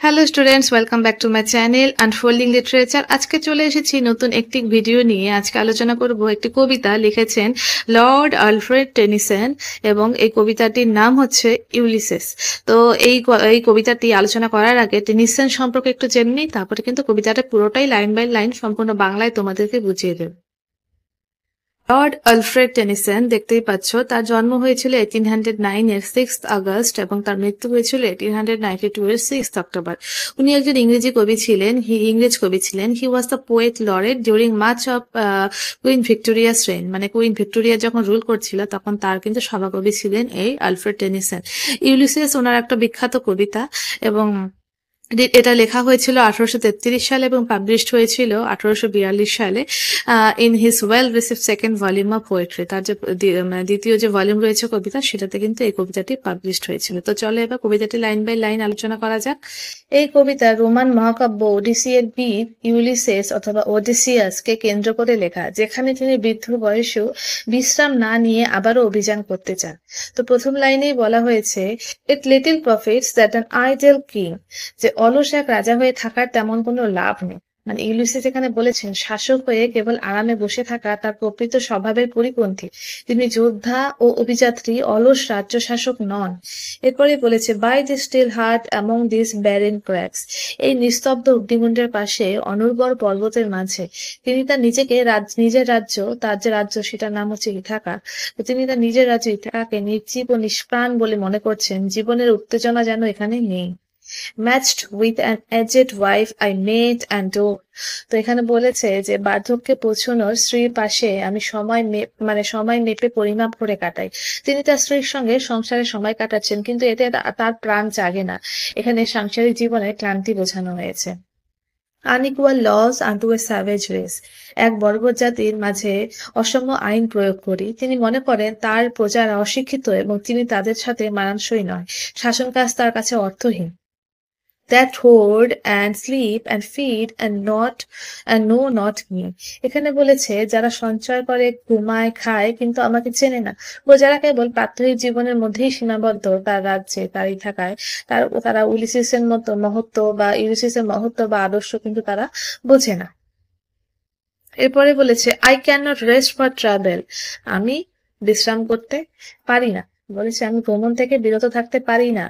Hello students, welcome back to my channel unfolding literature. আজকে চলে এসেছি নতুন একটি ভিডিও নিয়ে। আজকে আলোচনা করব একটি কবিতা লিখেছেন লর্ড আলফ্রেড টেনিসন এবং এই কবিতাটির নাম হচ্ছে ইউলিসেস। তো এই কবিতাটি আলোচনা করার আগে টেনিসন সম্পর্কে একটু জেনে নিই, তারপরে কিন্তু কবিতাটা পুরোটাই লাইন বাই লাইন সম্পূর্ণ বাংলায় তোমাদেরকে বুঝিয়ে দেব। লর্ড আলফ্রেড টেনিসন দেখতেই পাচ্ছ, তার জন্ম হয়েছিল 1809 এর 6 আগস্ট এবং তার মৃত্যু হয়েছিল 1892 এর 6 অক্টোবর। উনি একজন ইংরেজ কবি ছিলেন। He was the poet laureate during much of queen Victoria's reign, মানে কুইন ভিক্টোরিয়া যখন রুল করছিল তখন তার কিন্তু সভাকবি ছিলেন এই আলফ্রেড টেনিসন। ইউলিসেস ওনার একটা বিখ্যাত কবিতা এবং এটা লেখা হয়েছিল 1833 সালে এবং পাবলিশড হয়েছিল 1842 সালে in his well received second volume of poetry. তার যে দ্বিতীয় যে ভলিউম রয়েছে কবিতা, সেটাতে কিন্তু এই কবিতাটি পাবলিশড হয়েছিল। তো চলো এবার কবিতাটি লাইন বাই লাইন আলোচনা করা যাক। এই কবিতা রোমান মহাকাব্য ওডিসিয়ের বীর ইউলিসেস অথবা ওডিসিয়াসকে কেন্দ্র করে লেখা, যেখানে তিনি বৃদ্ধ বয়সেও বিশ্রাম না নিয়ে আবারও অভিযান করতে চান। তো প্রথম লাইনেই বলা হয়েছে, ইট little profits that an idol king, যে অলস এক রাজা হয়ে থাকার তেমন কোনো লাভ নেই। মানে ইউলিসিস এখানে বলেছেন, শাসক হয়ে কেবল আরামে বসে থাকা তার প্রকৃত স্বভাবের পরিপন্থী। তিনি যোদ্ধা ও অভিযাত্রী, অলস রাজ্য শাসক নন। এরপরে বলেছে, by the still hearth among these barren crags, এই নিস্তব্ধ অগ্নিকুণ্ডের পাশে অনুর্বর পর্বতের মাঝে তিনি তার নিজের রাজ্য, তার যে রাজ্য সেটার নাম হচ্ছে ইথাকা, তো তিনি তার নিজের রাজ্য ইথাকাকে নির্জীব ও নিষ্প্রাণ বলে মনে করছেন। জীবনের উত্তেজনা যেন এখানে নেই। Matched with an aged wife I mete and dole, তো এখানে বলেছে যে বার্ধক্যে পৌঁছানোর স্ত্রীর পাশে আমি সময় মেপে পরিমাপ করে কাটাই। তিনি তার স্ত্রীর সঙ্গে সংসারে সময় কাটাচ্ছেন, কিন্তু এতে তার প্রাণ জাগে না। এখানে সাংসারিক জীবনে ক্লান্তি বোঝানো হয়েছে। আনইকুয়াল লস আনটু এ স্যাভেজ রেস, এক বর্বর জাতির মাঝে অসম আইন প্রয়োগ করি। তিনি মনে করেন তার প্রজারা অশিক্ষিত এবং তিনি তাদের সাথে মানানসই নয়। শাসন কাজ তার কাছে অর্থহীন। that hoard and sleep and feed and know not me, এখানে বলেছে যারা সঞ্চয় করে, ঘুমায়, খায়, কিন্তু আমাকে চেনে না। যারা কেবল প্রাত্যহিক জীবনের মধ্যেই সীমাবদ্ধ, তার রাজ্যে তারই থাকায় তারা ইউলিসিসের মহত্ব বা আদর্শ কিন্তু তারা বোঝে না। এরপরে বলেছে, I can not rest for travel, আমি বিশ্রাম করতে পারি না। বলেছে আমি ভ্রমণ থেকে বিরত থাকতে পারি না।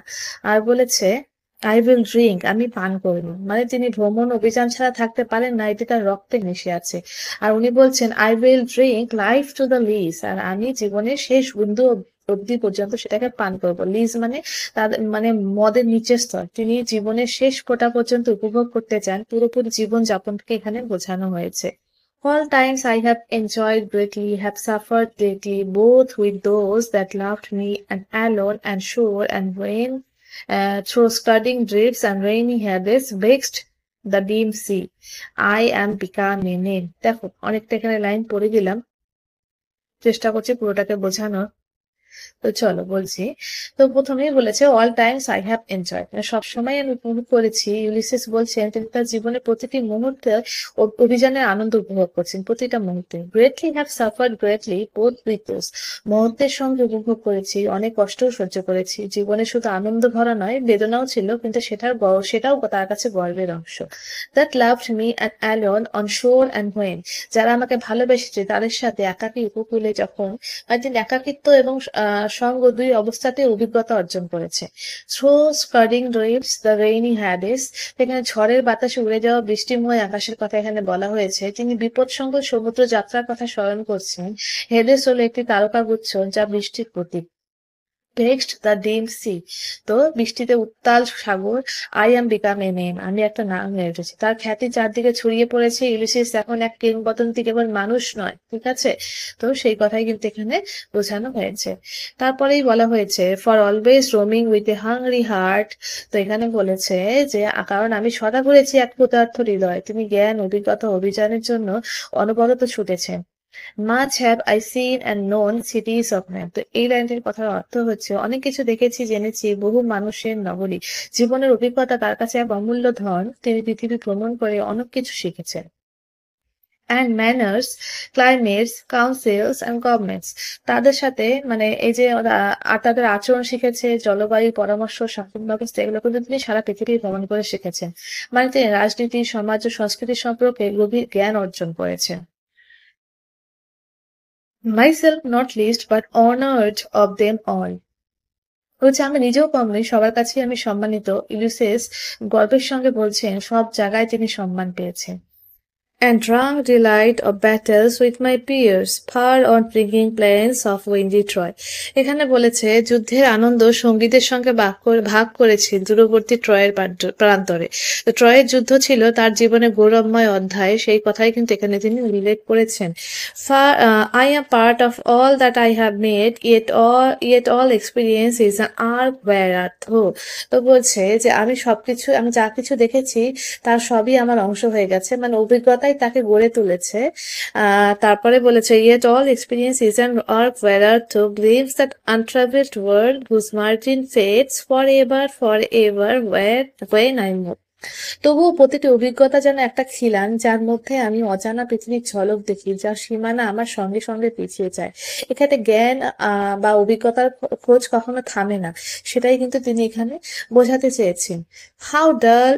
আর বলেছে আই উইল ড্রিঙ্ক, আমি পান করব। মানে তিনি ভ্রমণ অভিযান ছাড়া থাকতে পারেন না, এটি তার রক্তে মিশে আছে। আর উনি বলছেন I will drink life to the lees, আর আমি জীবনের শেষ বিন্দু অবধি পর্যন্ত সেটাকে পান করব। লিজ মানে তাদের মানে মদের নিচের স্তর। তিনি জীবনের শেষ ফোঁটা পর্যন্ত উপভোগ করতে চান। পুরোপুরি জীবন যাপনকে এখানে বোঝানো হয়েছে। All times I have enjoyed greatly, have suffered greatly, both with those that loved me and alone and sure and vain, through scudding drifts and rainy Hades, vexed the dim sea. I am become a name. দেখো অনেকটা এখানে line পড়ে দিলাম, চেষ্টা করছি পুরোটাকে বোঝানোর। তো চলো বলছি। তো প্রথমেই বলেছে all Times I have enjoyed, মানে সবসময় আমি উপভোগ করেছি। ইউলিসিস বলছেন তিনি তার জীবনের প্রতিটি মুহূর্তে অভিযানের আনন্দ উপভোগ করছেন, প্রতিটা মুহূর্তে। Greatly have suffered greatly both with those, মুহূর্তের সঙ্গে উপভোগ করেছি, অনেক কষ্টও সহ্য করেছি। জীবনে শুধু আনন্দ ভরা নয়, বেদনাও ছিল, কিন্তু সেটাও তার কাছে গর্বের অংশ। That loved me and alone on shore and when, যারা আমাকে ভালোবেসেছে তাদের সাথে একাকী উপকূলে যখন, আর তিনি একাকিত্ব এবং সঙ্গ দুই অবস্থাতে অভিজ্ঞতা অর্জন করেছে। থ্রো স্কার্ডিং ড্রিপস দ্য রেইনি হ্যাডেস, এখানে ঝড়ের বাতাসে উড়ে যাওয়া বৃষ্টিময় আকাশের কথা এখানে বলা হয়েছে। তিনি বিপদসঙ্গ সমুদ্র যাত্রার কথা স্মরণ করছেন। হেডেস হলো একটি তারকাগুচ্ছ যা বৃষ্টির প্রতীক। ভেক্সড দ্য ডিম সি, তো বৃষ্টিতে উত্তাল সাগর। I am become a name, আমি একটা নাম হয়ে উঠেছি। তার খ্যাতি চারদিকে ছড়িয়ে পড়েছে। ইউলিসিস এখন এক কিংবদন্তি, কেবল মানুষ নয়। ঠিক আছে, তো সেই কথাই কিন্তু এখানে বোঝানো হয়েছে। তারপরেই বলা হয়েছে for always roaming with a hungry heart, তো এখানে বলেছে যে কারণ আমি সদা ঘুরেছি এক ক্ষুধার্ত হৃদয়। তিনি জ্ঞান, অভিজ্ঞতা, অভিযানের জন্য অনবরত ছুটেছেন। Much have I seen and known cities of men, তো এই লাইনটির কথার অর্থ হচ্ছে অনেক কিছু দেখেছি, জেনেছি বহু মানুষের নগরী। জীবনের অভিজ্ঞতা তার কাছে এক অমূল্য ধন। তিনি পৃথিবী ভ্রমণ করে অনেক কিছু শিখেছেন। And manners, climates, councils and governments. তাদের সাথে মানে এই যে তাদের আচরণ শিখেছে, জলবায়ু, পরামর্শ, শাসন ব্যবস্থা, এগুলো কিন্তু তিনি সারা পৃথিবী ভ্রমণ করে শিখেছেন। মানে তিনি রাজনীতি, সমাজ ও সংস্কৃতি সম্পর্কে গভীর জ্ঞান অর্জন করেছেন। Myself not list but honoured of them all. হচ্ছে আমি নিজেও কম নই, সবার কাছেই আমি সম্মানিত। ইউলিসেস গর্বের সঙ্গে বলছেন সব জায়গায় তিনি সম্মান পেয়েছেন। And drunk delight of battles with my peers, far on bringing plains of windy Troy. এখানে বলেছে যুদ্ধের আনন্দ সঙ্গীদের সঙ্গে ভাগ করেছি দূরবর্তী ট্রয়ের প্রান্তরে। তো ট্রয়ের যুদ্ধ ছিল তার জীবনে গৌরবময় অধ্যায়, সেই কথাই কিন্তু এখানে তিনি উল্লেখ করেছেন। I am part of all that I have made, yet all experience is an arc whereath. তো বলছে যে আমি যা কিছু দেখেছি তার সবই আমার অংশ হয়ে গেছে, মানে অভিজ্ঞতাই তাকে গড়ে তুলেছে। তারপরে বলেছে yet all experience is an arc whereath glimpse that untraveled world whose margin fades forever when I move. তবুও প্রতিটি অভিজ্ঞতা যেন একটা খিলান, যার মধ্যে আমি অজানা পৃথিবীর ঝলক দেখি, যার সীমানা আমার সঙ্গে সঙ্গে পিছিয়ে যায়। এখানে জ্ঞান বা অভিজ্ঞতার খোঁজ কখনো থামে না, সেটাই কিন্তু তিনি এখানে বোঝাতে চেয়েছেন। How dull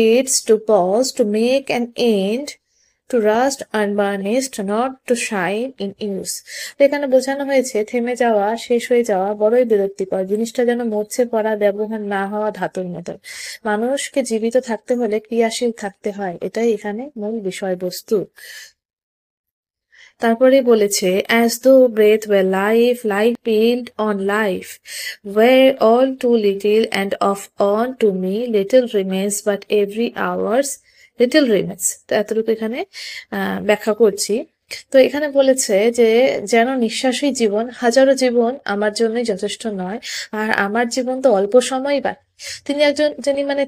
it's to pause to make an end, to rust unburnished, not to shine in use. তো এখানে বোঝানো হয়েছে থেমে যাওয়া, শেষ হয়ে যাওয়া বড়ই বিরক্তিকর। জিনিসটা যেন মরছে পড়া, ব্যবহার না হওয়া ধাতুর মতো। মানুষকে জীবিত থাকতে হলে ক্রিয়াশীল থাকতে হয়, এটাই এখানে মূল বিষয়বস্তু। তারপরে বলেছে as though breath were life, life peeled on life, were all too little and of on to me little remains but every hour's little remains। তো এতটুকু এখানে ব্যাখ্যা করছি। তো এখানে বলেছে যে যেন নিঃশ্বাসই জীবন, হাজারো জীবন আমার জন্যই যথেষ্ট নয়, আর আমার জীবন তো অল্প সময়ই বাকি।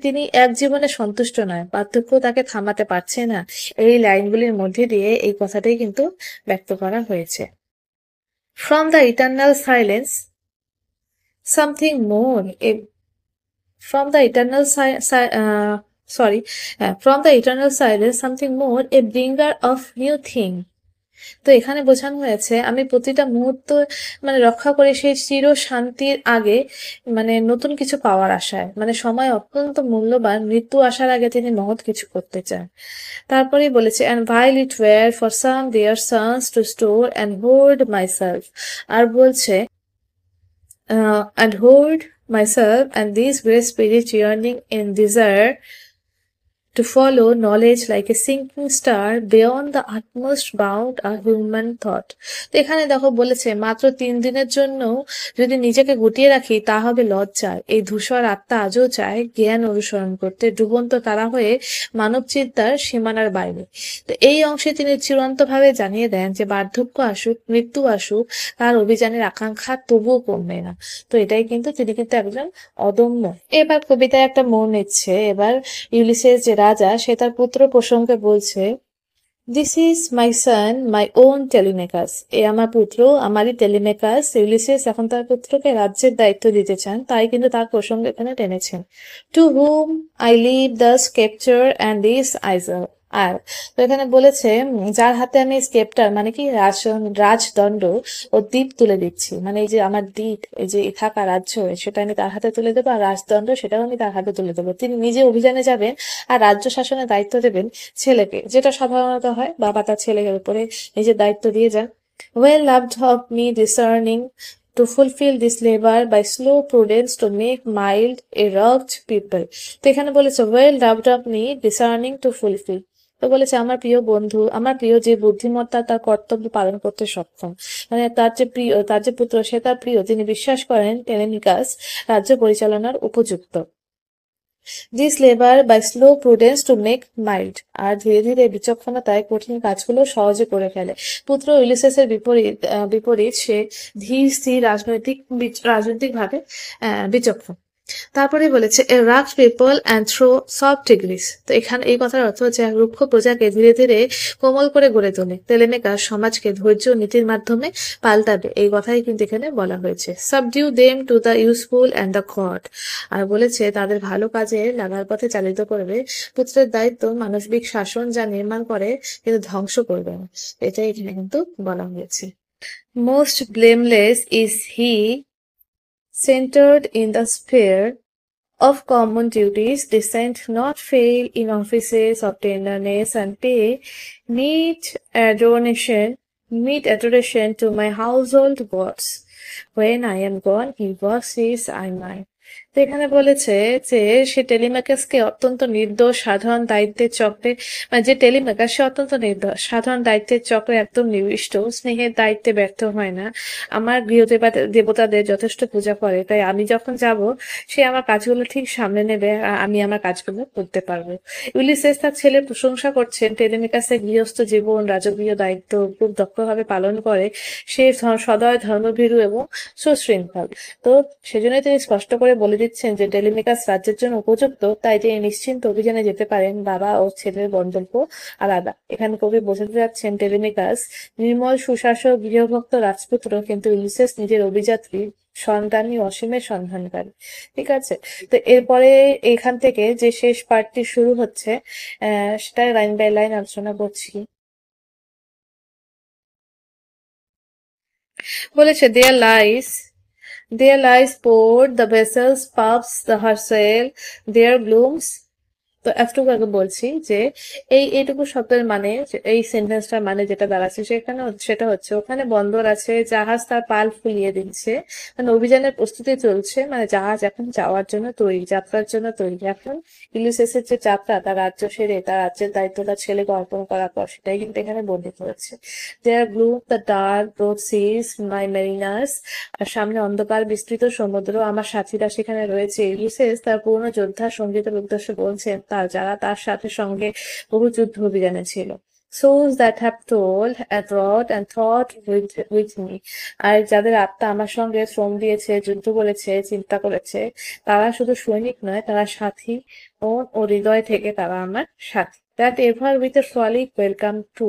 তিনি এক জীবনে সন্তুষ্ট নয়, পার্থক্য তাকে থামাতে পারছে না। এই লাইনগুলির মধ্যে দিয়ে এই কথাটাই কিন্তু ব্যক্ত করা হয়েছে। From the eternal silence something more from the eternal from the eternal silence something more, a bringer of new thing। তো এখানে বোঝানো হয়েছে আমি প্রতিটা মুহূর্ত মানে রক্ষা করে সেই চির শান্তির আগে মানে নতুন কিছু পাওয়ার আশায়, মানে সময় অত্যন্ত মূল্যবান, মৃত্যু আসার আগে তিনি মহৎ কিছু করতে চান। তারপরেই বলেছে and while it were for some their sons to store and hoard myself, আর বলছে and hoard myself and these great spirit yearning in desire to follow knowledge like a sinking star beyond the utmost bound of human thought। তো এখানে দেখো বলেছে মাত্র 3 দিনের জন্য যদি নিজেকে গুটিয়ে রাখি তা হবে লজ্জার। এই ধূসর আত্মা আজও চায় জ্ঞান অনুসরণ করতে, ডুবন্ত তারা হয়ে মানব চিন্তার সীমানার বাইরে। তো এই অংশে তিনি চূড়ান্তভাবে জানিয়ে দেন যে বার্ধক্য আসুক, মৃত্যু আসুক, তার অভিযানের আকাঙ্ক্ষা তবুও কমবে না। তো এটাই কিন্তু তিনি কিন্তু একজন অদম্য। এবার কবিতায় একটা মোড় নিচ্ছে। এবার ইউলিসেস যে রাজা, সে তার পুত্র প্রসঙ্গে বলছে this is my son my own Telemachus. এ আমার পুত্র, আমারই টেলিমেকাস। ইউলিসেস এখন তার পুত্রকে রাজ্যের দায়িত্ব দিতে চান, তাই কিন্তু তার প্রসঙ্গ এখানে টেনেছেন। To whom I leave the sceptre and this isle. আর তো এখানে বলেছে যার হাতে আমি স্কেপটার মানে কি রাজদণ্ড ও দ্বীপ তুলে দিচ্ছি, মানে এই যে আমার দ্বীপ, এই যে থাকা রাজ্য, সেটা আমি তার হাতে তুলে দেবো, আর রাজদণ্ড সেটাও আমি তার হাতে তুলে দেবো। তিনি নিজে অভিযানে যাবেন আর রাজ্য শাসনের দায়িত্ব দেবেন ছেলেকে, যেটা সাধারণত হয়, বাবা তার ছেলের উপরে নিজের দায়িত্ব দিয়ে যান। well loved of me discerning to fulfill this labor by slow prudence to make mild a rugged people। তো এখানে বলেছে well loved of me discerning to fulfill। তো বলেছে আমার প্রিয় বন্ধু, আমার প্রিয় যে বুদ্ধিমত্তা তার কর্তব্য পালন করতে সক্ষম, মানে তার যে পুত্র সে তার প্রিয়, তিনি বিশ্বাস করেন টেলেমিকাস রাজ্য পরিচালনার উপযুক্ত। This labour by slow prudence to make mild, আর ধীরে ধীরে বিচক্ষণতায় কঠিন কাজগুলো সহজে করে ফেলে। পুত্র ইউলিসেসের বিপরীত সে ধীর স্থির রাজনৈতিকভাবে বিচক্ষণ। তারপরে বলেছে a rugged people and through soft degrees. তো এখানে এই কথার অর্থ হচ্ছে এক রুক্ষ প্রজাকে ধীরে ধীরে কোমল করে গড়ে তোলে। তেলেমেকা সমাজকে ধৈর্য ও নীতির মাধ্যমে পাল্টাবে, এই কথাই কিন্তু এখানে বলা হয়েছে। Subdue them to the useful and the good. আর বলেছে তাদের ভালো কাজে লাগার পথে চালিত করবে। পুত্রের দায়িত্ব মানবিক শাসন যা নির্মাণ করে কিন্তু ধ্বংস করবে না, এটাই এখানে কিন্তু বলা হয়েছে। Most blameless is he centered in the sphere of common duties, descent not fail in offices of tenderness and pay, meet adoration to my household gods. When I am gone, he works his I mine. তো এখানে বলেছে যে সে টেলিমেকাসকে অত্যন্ত নির্দোষ সাধারণ দায়িত্বের চক্রে, মানে যে টেলিমেকাস সে অত্যন্ত নির্দোষ সাধারণ দায়িত্বের চক্রে একদম নিবিষ্ট, স্নেহের দায়িত্বে ব্যর্থ হয় না, আমার গৃহ দেবতাদের যথেষ্ট পূজা করে, তাই আমি যখন যাব সে আমার কাজগুলো ঠিক সামনে নেবে আর আমি আমার কাজগুলো করতে পারবো। ইউলিসেস তার ছেলের প্রশংসা করছেন, টেলেমিকাসের গৃহস্থ জীবন রাজকীয় দায়িত্ব খুব দক্ষভাবে পালন করে, সে সদয় ধর্মভীরু এবং সুশৃঙ্খল। তো সেজন্যই তিনি স্পষ্ট করে বলে দিচ্ছেন যে টেলিমিকাস রাজ্যের জন্য উপযুক্ত, তাই তিনি নিশ্চিন্ত অভিযানে যেতে পারেন। বাবা ও ছেলের বন্ধল্প আলাদা। এখানে কবি বোঝাতে যাচ্ছেন টেলিমিকাস নির্মল সুশাসক গৃহভক্ত রাজপুত্র, কিন্তু ইউলিসেস নিজের অভিযাত্রী সন্তানই অসীমের সন্ধানকারী। ঠিক আছে, তো এরপরে এখান থেকে যে শেষ পার্টটি শুরু হচ্ছে সেটা লাইন বাই লাইন আলোচনা করছি। বলেছে there lies port, the vessels, pubs, the her sail, there blooms। তো এতটুকু আগে বলছি যে এইটুকু শব্দের মানে এই সেন্টেন্সটার মানে যেটা দাঁড়াচ্ছে সেখানে সেটা হচ্ছে ওখানে বন্দর আছে, জাহাজ তার পাল ফুলিয়ে দিচ্ছে, মানে অভিযানের প্রস্তুতি চলছে, মানে জাহাজ এখন যাওয়ার জন্য তৈরি, যাত্রার জন্য তৈরি। এখন ইউলিসেসের যে যাত্রা, তার রাজ্য সেরে তার রাজ্যের দায়িত্বটা ছেলেকে অর্পণ করার পর সেটাই কিন্তু এখানে বর্ণিত হয়েছে। There blue the dark broad seas my mariners. আর সামনে অন্ধকার বিস্তৃত সমুদ্র, আমার সাথীরা সেখানে রয়েছে। ইউলিসেস তার পুরনো যোদ্ধা সঙ্গীতের উদ্দেশ্যে বলছেন, তার যারা তার সাথে সঙ্গে বহু যুদ্ধ অভিযানে ছিল। Souls that have told and wrought and thought with me। আর যাদের আত্মা আমার সঙ্গে শ্রম দিয়েছে, যুদ্ধ করেছে, চিন্তা করেছে, তারা শুধু সৈনিক নয়, তারা সাথী, মন ও হৃদয় থেকে তারা আমার সাথী। That ever with a frolic welcome to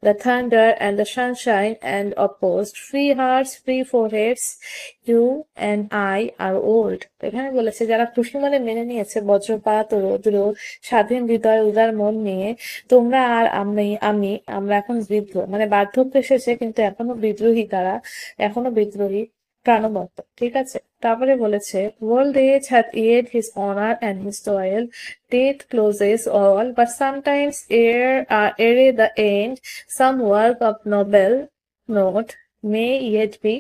the thunder and the sunshine and opposed, free hearts, free foreheads, you and I are old। এখানে বলেছে যারা খুশি মনে মেনে নিয়েছে বজ্রপাত ও রৌদ্র, স্বাধীন হৃদয় উদার মন নিয়ে, তোমরা আর আমরা এখন বৃদ্ধ, মানে বার্ধক্য এসেছে কিন্তু এখনো বিদ্রোহী, তারা এখনো বিদ্রোহী প্রাণবন্ত। ঠিক আছে, তারপরে বলেছে world age hath eared his honor and his toil, death closes all, but sometimes ere the end some work of noble note may yet be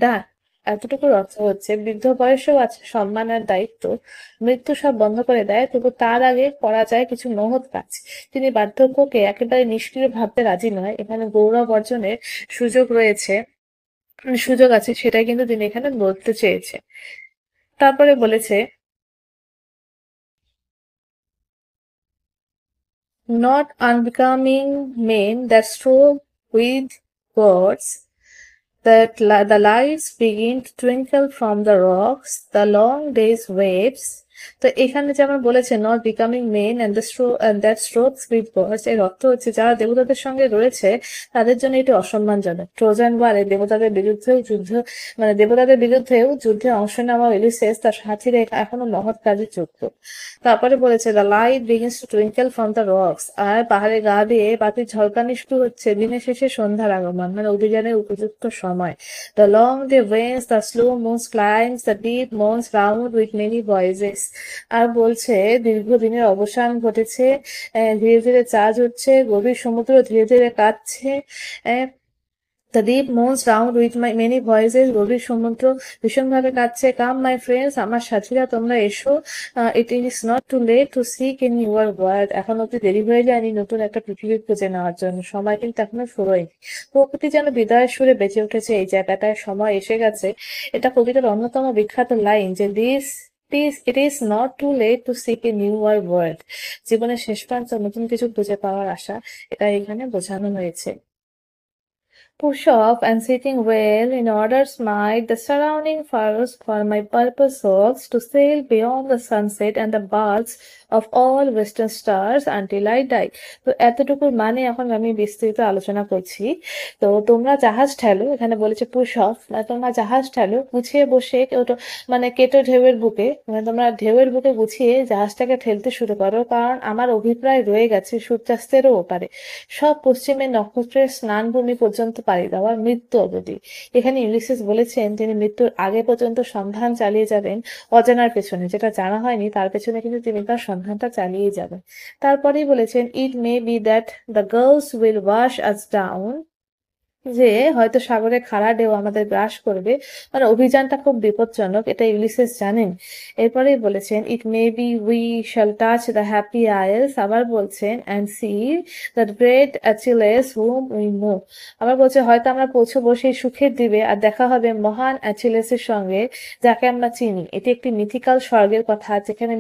done। এতটুকুর অর্থ হচ্ছে বৃদ্ধ বয়সেও আছে সম্মান আর দায়িত্ব, মৃত্যু সব বন্ধ করে দেয়, তবু তার আগে করা যায় কিছু মহৎ কাজ। তিনি বার্ধক্যকে একেবারে নিষ্ক্রিয় ভাবতে রাজি নয়, এখানে গৌরব অর্জনের সুযোগ রয়েছে, সুযোগ আছে, সেটাই কিন্তু তিনি এখানে বলতে চেয়েছে। তারপরে বলেছে not unbecoming men that strove with gods, that the lights begin to twinkle from the rocks, the long days waves। তো এখানে যেমন বলেছে not becoming men and that strokes with gods, এর অর্থ হচ্ছে যারা দেবতাদের সঙ্গে রয়েছে তাদের জন্য এটি অসম্মানজনক। ট্রোজান ওয়ারে দেবতাদের বিরুদ্ধেও যুদ্ধে অংশ নেওয়া ইউলিসেস তার সাথীরা এখনো মহৎ কাজে যুক্ত। তারপরে বলেছে the light begins to twinkle from the rocks, আর পাহাড়ে গা দিয়ে বাতির ঝলকানি শুরু হচ্ছে, দিনের শেষে সন্ধ্যার আগমন, মানে অভিযানের উপযুক্ত সময়। The long day wanes, the slow moon climbs, the deep moans round with many voices। আর বলছে দীর্ঘদিনের অবসান ঘটেছে, ধীরে ধীরে চাঁদ উঠছে, গভীর সমুদ্র ধীরে ধীরে কাঁদছে। The deep moans round with many voices, গভীর সমুদ্র ভীষণভাবে কাঁদছে। কাম মাই ফ্রেন্ডস, আমার সাথীরা তোমরা এসো। It is not too late to seek in your world, এখন অব্দি দেরি হয়ে যায়নি নতুন একটা পৃথিবী খুঁজে নেওয়ার জন্য, সময় কিন্তু এখনো ফুরোয়নি। প্রকৃতি যেন বিদায়ের সুরে বেঁচে উঠেছে এই জায়গাটায়, সময় এসে গেছে। এটা কবিতার অন্যতম বিখ্যাত লাইন যে it is not too late to seek a newer world। জীবনের শেষ প্রান্ত নতুন কিছু খুঁজে পাওয়ার আশা, এটা এখানে বোঝানো হয়েছে। push off and sitting well in order smite the surrounding furrows for my purple souls to sail beyond the sunset and the births of all western stars until I die. তো এতটুকু মানে এখন আমি বিস্তৃত আলোচনা করছি। তো তোমরা জাহাজ ঠেলো, এখানে বলেছে পুশ অফ, মানে তোমরা জাহাজ ঠেলো, গুছিয়ে বসে মানে কেটো ঢেউয়ের বুকে, মানে তোমরা ঢেউয়ের বুকে গুছিয়ে জাহাজটাকে ঠেলতে শুরু করো, কারণ আমার অভিপ্রায় রয়ে গেছে সূর্যাস্তেরও ওপারে, সব পশ্চিমের নক্ষত্রের স্নানভূমি পর্যন্ত পাড়ি দেওয়ার, মৃত্যু অবধি। এখানে ইউলিসিস বলেছেন তিনি মৃত্যুর আগে পর্যন্ত সন্ধান চালিয়ে যাবেন অজানার পেছনে, যেটা জানা হয়নি তার পেছনে কিন্তু তিনি তার সন্ধানটা চালিয়ে যাবেন। তারপরেই বলেছেন it may be that the gulfs will wash us down, যে হয়তো সাগরে খাড়া ঢেউ আমাদের গ্রাস করবে, মানে অভিযানটা খুব বিপজ্জনক, এটা ইউলিসিস জানেন। এরপরেই বলেছেন it may be we shall touch the happy isles, আবার বলছেন and see that great Achilles whom we know, আবার বলছে হয়তো আমরা পৌঁছবো সেই সুখের দ্বীপে আর দেখা হবে মহান অ্যাচিলেসের সঙ্গে, যাকে আমরা চিনি। এটি একটি মিথিক্যাল স্বর্গের কথা, যেখানে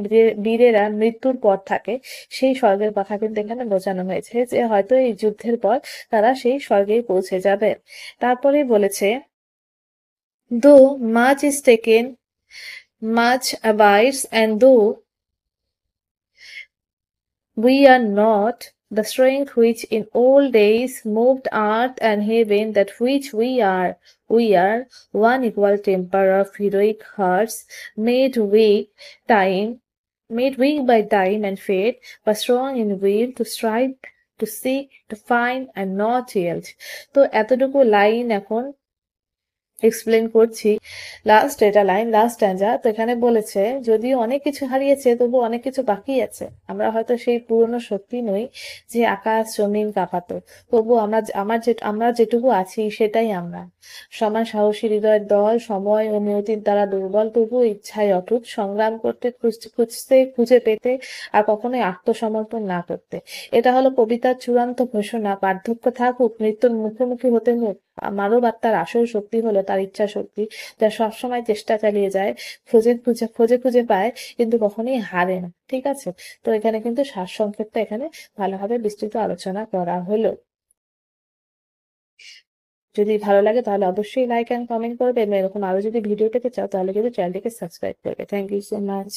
বীরেরা মৃত্যুর পর থাকে, সেই স্বর্গের কথা কিন্তু এখানে বোঝানো হয়েছে, যে হয়তো এই যুদ্ধের পর তারা সেই স্বর্গেই পৌঁছে যাবে। তারপরে বলেছে though much is taken, much abides, and though we are not the strength which in old days moved earth and heaven, that which we are one equal temper of heroic hearts, made weak by time and fate, but strong in will to strive, to seek, to find, and not yield. তো এতটুকু line এখন explain করছি। এটা line, last স্ট্যাঞ্জা। তো এখানে বলেছে যদিও অনেক কিছু হারিয়েছে, তবু অনেক কিছু বাকি আছে। আমরা হয়তো সেই পুরনো শক্তি নই যে আকাশ জমিন কাঁপাতো, তবু আমরা যেটুকু আছি সেটাই আমরা। সমান সাহসী হৃদয়ের দল, সময় ও নিয়তির দ্বারা দুর্বল, তবু ইচ্ছায় অটুট, সংগ্রাম করতে, খুঁজে পেতে, আর কখনোই আত্মসমর্পণ না করতে। এটা হলো কবিতার চূড়ান্ত ঘোষণা। বার্ধক্য থাকুক, মৃত্যুর মুখোমুখি হতে হোক, মানব আত্মার আসল শক্তি হলো তার ইচ্ছা শক্তি, যা সবসময় চেষ্টা চালিয়ে যায়, খোঁজে খুঁজে পায়, কিন্তু কখনোই হারে না। ঠিক আছে, তো এখানে কিন্তু সারসংক্ষেপটা এখানে ভালোভাবে বিস্তৃত আলোচনা করা হলো। যদি ভালো লাগে তাহলে অবশ্যই লাইক অ্যান্ড কমেন্ট করবে, এবং এরকম আরো যদি ভিডিও পেতে চাও তাহলে কিন্তু চ্যানেলটিকে সাবস্ক্রাইব করবে। Thank you so much.